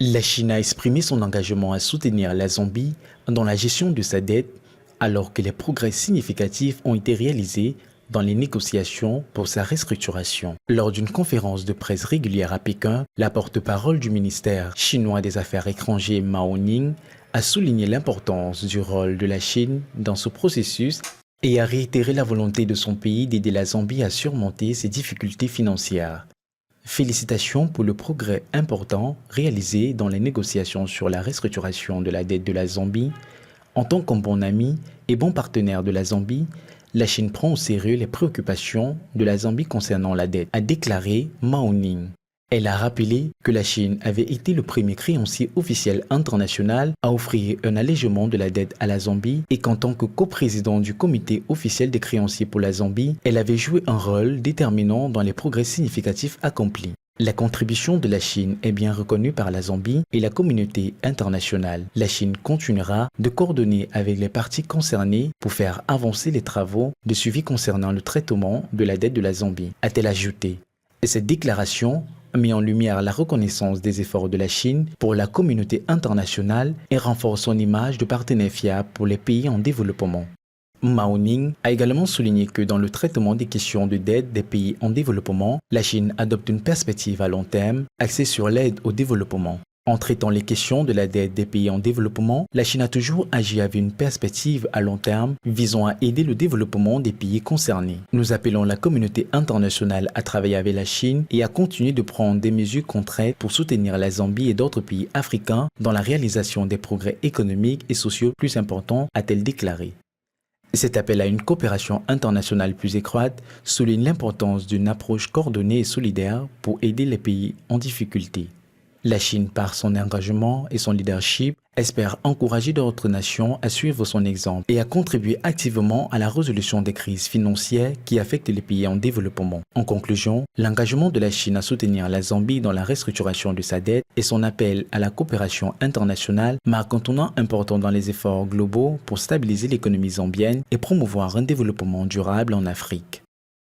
La Chine a exprimé son engagement à soutenir la Zambie dans la gestion de sa dette alors que les progrès significatifs ont été réalisés dans les négociations pour sa restructuration. Lors d'une conférence de presse régulière à Pékin, la porte-parole du ministère chinois des Affaires étrangères Mao Ning a souligné l'importance du rôle de la Chine dans ce processus et a réitéré la volonté de son pays d'aider la Zambie à surmonter ses difficultés financières. Félicitations pour le progrès important réalisé dans les négociations sur la restructuration de la dette de la Zambie. En tant qu'un bon ami et bon partenaire de la Zambie, la Chine prend au sérieux les préoccupations de la Zambie concernant la dette, a déclaré Mao Ning. Elle a rappelé que la Chine avait été le premier créancier officiel international à offrir un allègement de la dette à la Zambie et qu'en tant que coprésident du comité officiel des créanciers pour la Zambie, elle avait joué un rôle déterminant dans les progrès significatifs accomplis. La contribution de la Chine est bien reconnue par la Zambie et la communauté internationale. La Chine continuera de coordonner avec les parties concernées pour faire avancer les travaux de suivi concernant le traitement de la dette de la Zambie, a-t-elle ajouté. Et cette déclaration met en lumière la reconnaissance des efforts de la Chine pour la communauté internationale et renforce son image de partenaire fiable pour les pays en développement. Mao Ning a également souligné que dans le traitement des questions de dette des pays en développement, la Chine adopte une perspective à long terme axée sur l'aide au développement. En traitant les questions de la dette des pays en développement, la Chine a toujours agi avec une perspective à long terme visant à aider le développement des pays concernés. Nous appelons la communauté internationale à travailler avec la Chine et à continuer de prendre des mesures concrètes pour soutenir la Zambie et d'autres pays africains dans la réalisation des progrès économiques et sociaux plus importants, a-t-elle déclaré. Cet appel à une coopération internationale plus étroite souligne l'importance d'une approche coordonnée et solidaire pour aider les pays en difficulté. La Chine, par son engagement et son leadership, espère encourager d'autres nations à suivre son exemple et à contribuer activement à la résolution des crises financières qui affectent les pays en développement. En conclusion, l'engagement de la Chine à soutenir la Zambie dans la restructuration de sa dette et son appel à la coopération internationale marquent un tournant important dans les efforts globaux pour stabiliser l'économie zambienne et promouvoir un développement durable en Afrique.